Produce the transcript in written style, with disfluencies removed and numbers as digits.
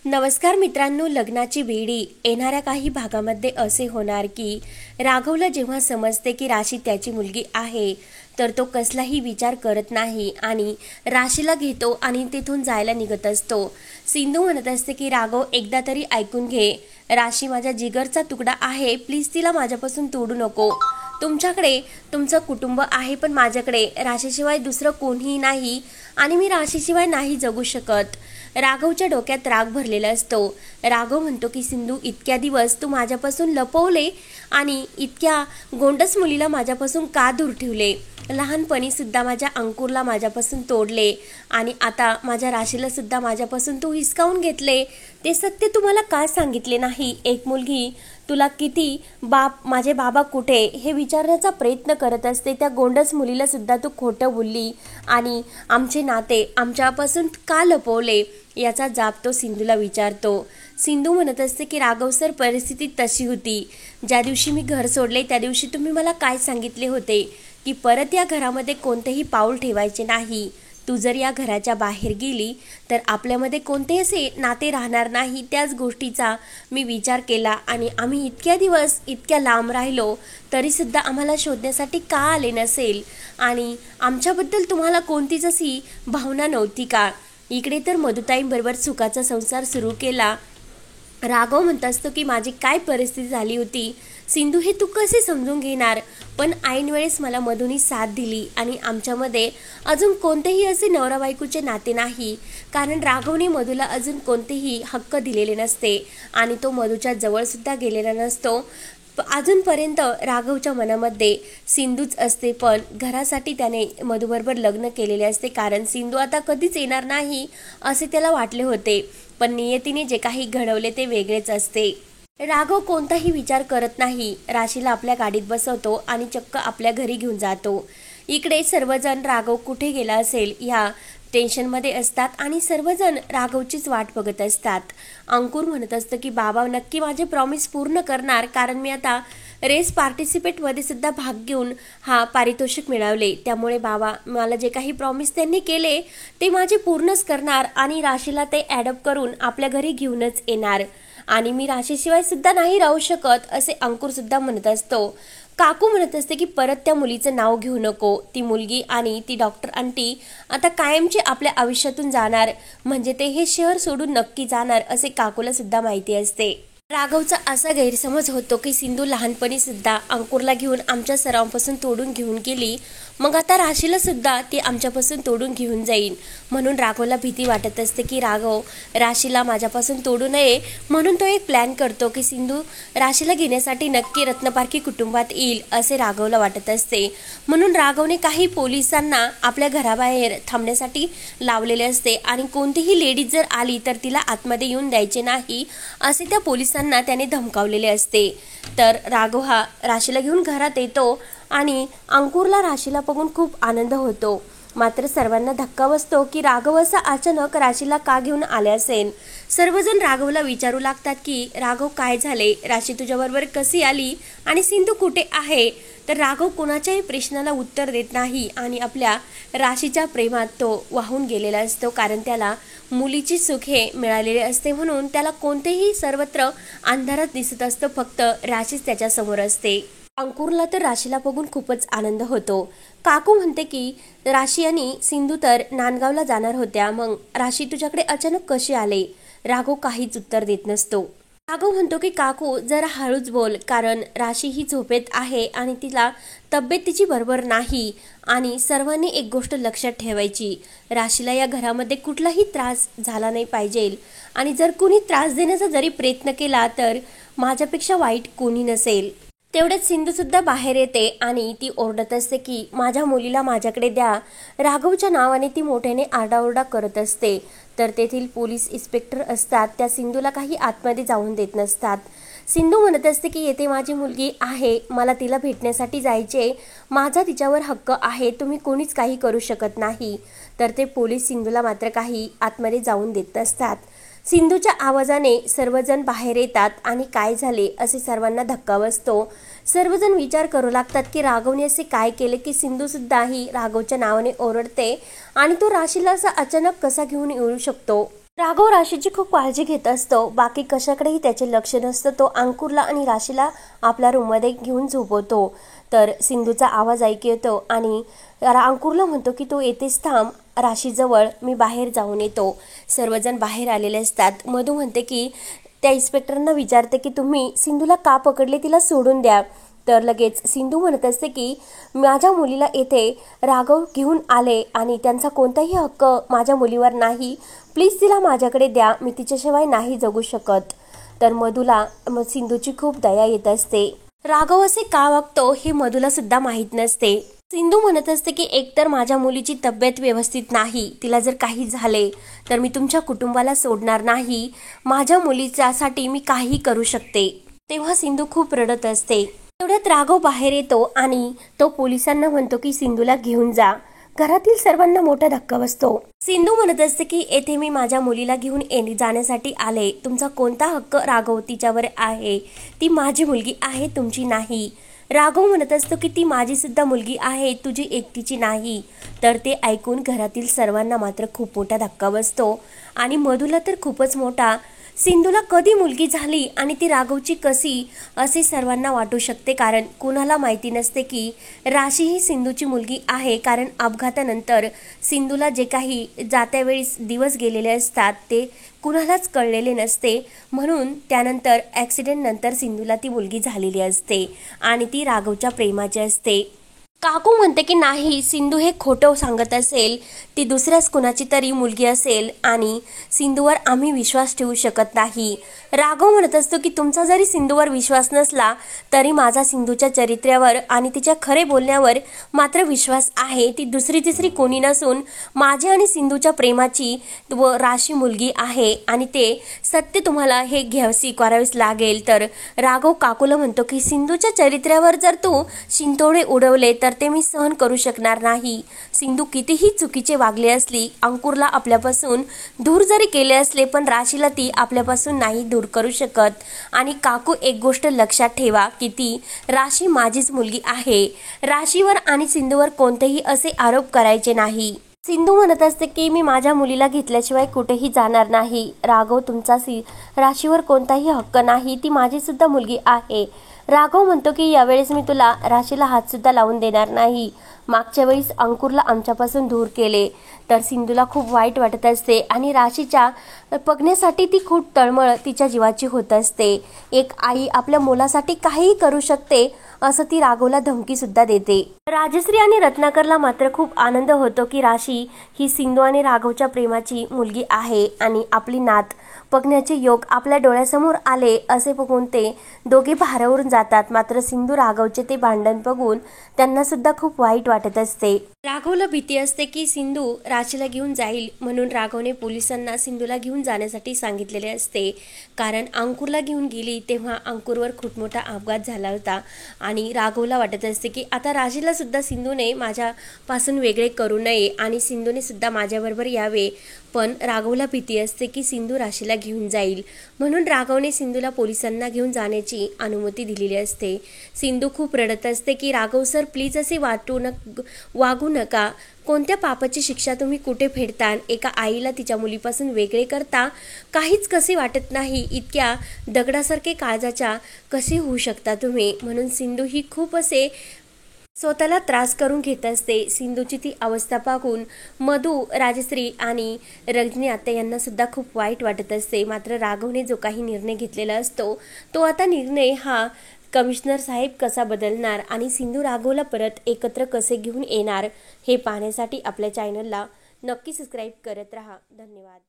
नमस्कार मित्रांनो, लग्नाची बेडी येणाऱ्या काही भागामध्ये असे होणार की राघवला जेव्हा समजते की राशी त्याची मुलगी आहे तर तो कसलाही विचार करत नाही आणि राशीला घेतो आणि तिथून जायला निघत असतो। सिंधू म्हणत असते की राघव एकदा तरी ऐकून घे, राशी माझ्या जिगरचा तुकडा आहे, प्लीज तिला माझ्यापासून तोडू नको। तुमच्याकडे तुमचं कुटुंब आहे पण माझ्याकडे राशीशिवाय दुसरं कोणीही नाही आणि मी राशीशिवाय नाही जगू शकत। राघवच्या डोक्यात राग भरलेला असतो। राघव म्हणतो की सिंधू, इतक्या दिवस तू माझ्यापासून लपवले आणि इतक्या गोंडस मुलीला माझ्यापासून का दूर ठेवले? लहानपणी सुद्धा माझ्या अंकुरला माझ्यापासून तोडले आणि आता माझ्या राशीला सुद्धा माझ्यापासून तू हिसकावून घेतले। ते सत्य तुम्हाला का सांगितले नाही? एक मुलगी तुला किती माझे बाबा कुठे हे विचारण्याचा प्रयत्न करत असते, त्या गोंडस मुलीला सुद्धा तू खोटं बोलली आणि आमचे नाते आमच्यापासून का लपवले याचा जाब तो सिंधूला विचारतो। सिंधू म्हणत असते की राघव सर, परिस्थिती तशी होती, ज्या दिवशी मी घर सोडले त्या दिवशी तुम्ही मला काय सांगितले होते की परत या घरामध्ये कोणतेही पाऊल ठेवायचे नाही। तू जर या घराच्या बाहेर गेली तर आपल्यामध्ये कोणते असे नाते राहणार नाही। त्याच गोष्टीचा मी विचार केला आणि आम्ही इतक्या दिवस इतक्या लांब राहिलो तरी सुद्धा आम्हाला शोधण्यासाठी का आले नसेल आणि आमच्याबद्दल तुम्हाला कोणतीच अशी भावना नव्हती का? इकडे तर मधुताईंबरोबर सुखाचा संसार सुरू केला। राघव म्हणत असतो की माझी काय परिस्थिती झाली होती सिंधू, हे तू कसे समजून घेणार? पण ऐन वेळेस मला मधुनी साथ दिली आणि आमच्यामध्ये अजून कोणतेही असे नवरा बायकोचे नाते नाही, कारण राघवने मधुला अजून कोणतेही हक्क दिलेले नसते आणि तो मधुच्या जवळ सुद्धा गेलेला नसतो। अजूनपर्यंत राघवच्या मनामध्ये सिंधूच असते, पण घरासाठी त्याने मधुबरोबर लग्न केलेले असते, कारण सिंधू आता कधीच येणार नाही असे त्याला वाटले होते। पण नियतीने जे काही घडवले ते वेगळेच असते। राघव कोणताही विचार करत नाही, राशीला आपल्या गाडीत बसवतो आणि चक्क आपल्या घरी घेऊन जातो। इकडे सर्वजण राघव कुठे गेला असेल या टेन्शनमध्ये असतात आणि सर्वजण राघवचीच वाट बघत असतात। अंकुर म्हणत असतं की बाबा नक्की माझे प्रॉमिस पूर्ण करणार, कारण मी आता रेस पार्टिसिपेटमध्ये सुद्धा भाग घेऊन पारितोषिक मिळवले, त्यामुळे बाबा मला जे काही प्रॉमिस त्यांनी केले ते माझे पूर्णच करणार आणि राशीला ते ॲडप्ट करून आपल्या घरी घेऊनच येणार आणि मी राशीशिवाय सुद्धा नाही राहू शकत असे अंकुर सुद्धा म्हणत असतो। काकू म्हणत असते की परत त्या मुलीचं नाव घेऊ नको, ती मुलगी आणि ती डॉक्टर आंटी आता कायमचे आपल्या आयुष्यातून जाणार, म्हणजे ते हे शहर सोडून नक्की जाणार असे काकूला सुद्धा माहिती असते। राघवचा असा गैरसमज होतो की सिंधू लहानपणी सुद्धा अंकुरला घेऊन आमच्या सर्वांपासून तोडून घेऊन गेली, मग आता राशीला सुद्धा ती आमच्यापासून तोडून घेऊन जाईल, म्हणून राघवला भीती वाटत असते की राघव राशीला माझ्यापासून तोडू नये, म्हणून तो एक प्लॅन करतो की सिंधू राशीला घेण्यासाठी नक्की रत्नपारखी कुटुंबात येईल असे राघवला वाटत असते। म्हणून राघवने काही पोलिसांना आपल्या घराबाहेर थांबण्यासाठी लावलेले असते आणि कोणतीही लेडीज जर आली तर तिला आतमध्ये येऊन द्यायचे नाही असे त्या पोलिसांना त्याने धमकावलेले असते। तर राघव हा राशीला घेऊन घरात येतो आणि अंकुरला राशीला बघून खूप आनंद होतो, मात्र सर्वांना धक्का बसतो की राघव असा अचानक राशीला का घेऊन आले असेल। सर्वजण राघवला विचारू लागतात की राघव काय झाले, राशी तुझ्याबरोबर कशी आली आणि सिंधू कुठे आहे? तर राघव कोणाच्याही प्रश्नाला उत्तर देत नाही आणि आपल्या राशीच्या प्रेमात तो वाहून गेलेला असतो, कारण त्याला मुलीची सुखे मिळालेली असते, म्हणून त्याला कोणतेही सर्वत्र अंधारात दिसत असतं, फक्त राशीच त्याच्या समोर असते। अंकुरला तर राशीला बघून खूपच आनंद होतो। काकू म्हणते की राशी आणि सिंधू तर नांदगावला जाणार होत्या, मग राशी तुझ्याकडे अचानक कशी आले? राघव काहीच उत्तर देत नसतो। राघव म्हणतो की काकू जरा हळूच बोल, कारण राशी ही झोपेत आहे आणि तिला तब्येत तिची बरोबर नाही आणि सर्वांनी एक गोष्ट लक्षात ठेवायची, राशीला या घरामध्ये कुठलाही त्रास झाला नाही पाहिजे आणि जर कुणी त्रास देण्याचा जरी प्रयत्न केला तर माझ्यापेक्षा वाईट कोणी नसेल। तेवढ्यात सिंधू सुद्धा बाहेर येते आणि ती ओरडत असते की माझ्या मुलीला माझ्याकडे द्या। राघवच्या नावाने ती मोठ्याने आरडाओरडा करत असते, तर तेथील पोलीस इन्स्पेक्टर असतात त्या सिंधूला काही आतमध्ये जाऊन देत नसतात। सिंधू म्हणत असते की येथे माझी मुलगी आहे, मला तिला भेटण्यासाठी जायचे, माझा तिच्यावर हक्क आहे, तुम्ही कोणीच काही करू शकत नाही। तर ते पोलीस सिंधूला मात्र काही आतमध्ये जाऊन देत नसतात। सिंधूच्या आवाजाने सर्वजण बाहेर येतात आणि काय झाले असे सर्वांना धक्का बसतो। सर्वजण विचार करू लागतात की राघवने असे काय केले की सिंधू सुद्धा ही राघवच्या नावाने ओरडते आणि तो राशीला असा अचानक कसा घेऊन येऊ शकतो। राघव राशीची खूप काळजी घेत असतो, बाकी कशाकडेही त्याचे लक्ष नसतं. तो अंकुरला आणि राशीला आपल्या रूममध्ये घेऊन झोपवतो. तर सिंधूचा आवाज ऐकू येतो आणि अंकुरला म्हणतो की तू येतेच थांब राशीजवळ, मी बाहेर जाऊन येतो. सर्वजण बाहेर आलेले असतात. मधू म्हणते की त्या इन्स्पेक्टरांना विचारते की तुम्ही सिंधूला का पकडले, तिला सोडून द्या. तर लगेच सिंधू म्हणत असते की माझ्या मुलीला येथे राघव घेऊन आले आणि त्यांचा कोणताही हक्क माझ्या मुलीवर नाही, प्लीज तिला माझ्याकडे द्या, मी तिच्याशिवाय नाही जगू शकत. तर मधूला सिंधूची खूप दया येत असते. राघव असे का वागतो हे मधूला सुद्धा माहीत नसते. सिंधू म्हणत असते की एकतर माझ्या मुलीची तब्येत व्यवस्थित नाही, तिला जर काही झाले तर मी तुमच्या कुटुंबाला सोडणार नाही, माझ्या मुलीच्यासाठी मी काही करू शकते. तेव्हा सिंधू खूप रडत असते. तेवढ्यात राघव बाहेर येतो आणि तो पोलिसांना म्हणतो की सिंधूला घेऊन जा. घरातील सर्वांना मोठा धक्का बसतो. सिंधू म्हणत असते की येथे मी माझ्या मुलीला घेऊन जाण्यासाठी आले, तुमचा कोणता हक्क राघव तिच्यावर आहे, ती माझी मुलगी आहे, तुमची नाही. राघव म्हणत असतो की ती माझी सुद्धा मुलगी आहे, तुझी एकटीची नाही. तर ते ऐकून घरातील सर्वांना मात्र खूप मोठा धक्का बसतो आणि मधूला तर खूपच मोठा. सिंधूला कधी मुलगी झाली आणि ती राघवची कशी, असे सर्वांना वाटू शकते. कारण कुणाला माहिती नसते की राशी ही सिंधूची मुलगी आहे. कारण अपघातानंतर सिंधूला जे काही जात्यावेळी दिवस गेलेले असतात ते कुणालाच कळलेले नसते. म्हणून त्यानंतर ॲक्सिडेंट नंतर सिंधूला ती मुलगी झालेली असते आणि ती राघवच्या प्रेमाची असते. काकू म्हणते की नाही, सिंधू हे खोटं सांगत असेल, ती दुसऱ्याच कुणाची तरी मुलगी असेल आणि सिंधूवर आम्ही विश्वास ठेवू शकत नाही. राघव म्हणत असतो की तुमचा जरी सिंधूवर विश्वास नसला तरी माझा सिंधूच्या चरित्र्यावर आणि तिच्या खरे बोलण्यावर मात्र विश्वास आहे. ती दुसरी तिसरी कोणी नसून माझी आणि सिंधूच्या प्रेमाची व राशी मुलगी आहे आणि ते सत्य तुम्हाला हे स्वीकारावेच लागेल. तर राघव काकूला म्हणतो की सिंधूच्या चरित्र्यावर जर तू शिंतोडे उडवले तर ते मी सहन करू शकणार नाही. सिंधू कितीही चुकीचे वागले असली, अंकुरला आपल्यापासून दूर जरी केले असले, पण राशीला ती आपल्यापासून नाही दूर करू शकत. आणि काकू एक गोष्ट लक्षात ठेवा की ती राशी माझीच मुलगी आहे. राशीवर आणि सिंधूवर कोणतेही असे आरोप करायचे नाही. सिंधू म्हणत असते की मी माझ्या मुलीला घेतल्याशिवाय कुठेही जाणार नाही. राघव तुमचा राशीवर कोणताही हक्क नाही, ती माझी सुद्धा मुलगी आहे. राघव म्हणतो की यावेळेस मी तुला राशीला हात सुद्धा लावून देणार नाही. मागच्या वेळेस अंकुरला आमच्यापासून दूर केले. तर सिंधूला खूप वाईट वाटत असते आणि राशीच्या बघण्यासाठी ती खूप तळमळ तिच्या जीवाची होत असते. एक आई आपल्या मुलासाठी काहीही करू शकते असं ती राघवला धमकी सुद्धा देते. राजश्री आणि रत्नाकरला मात्र खूप आनंद होतो की राशी ही सिंधू आणि राघवच्या प्रेमाची मुलगी आहे आणि आपली नात बघण्याचे योग आपल्या डोळ्यासमोर आले असे बघून ते दोघे भारावरून जातात. मात्र सिंधू राघवचे ते भांडण बघून त्यांना सुद्धा खूप वाईट वाटत असते. राघवला भीती असते की सिंधू राशीला घेऊन जाईल, म्हणून राघवने पोलिसांना सिंधूला घेऊन जाण्यासाठी सांगितलेले असते. कारण अंकुरला घेऊन गेली तेव्हा अंकुरवर खूप मोठा अपघात झाला होता आणि राघवला वाटत असते की आता राशीला सुद्धा सिंधूने माझ्यापासून वेगळे करू नये आणि सिंधूने सुद्धा माझ्याबरोबर यावे. पण राघवला भीती असते की सिंधू राशीला घेऊन जाईल, म्हणून राघवने सिंधूला पोलिसांना घेऊन जाण्याची अनुमती दिलेली असते. सिंधू खूप रडत असते की राघव सर प्लीज असे वागू नका. कोणत्या पापाची शिक्षा तुम्ही कुठे फेडता? एका आईला तिच्या मुलीपासून वेगळे करता. काहीच कसे वाटत नाही. इतक्या दगडासारखे काळजाच्या कसे होऊ शकता तुम्ही? म्हणून सिंधू ही खूप असे स्वतःला त्रास करून घेत असते. सिंधूची ती अवस्था पाहून मधू, राजश्री आणि रजनी आत्या यांना सुद्धा खूप वाईट वाटत असते. मात्र राघवने जो काही निर्णय घेतलेला असतो तो आता निर्णय हा कमिशनर साहेब कसा बदलणार आणि सिंधू राघवला परत एकत्र कसे घेऊन येणार हे पाहण्यासाठी आपल्या चॅनलला नक्की सबस्क्राईब करत राहा. धन्यवाद.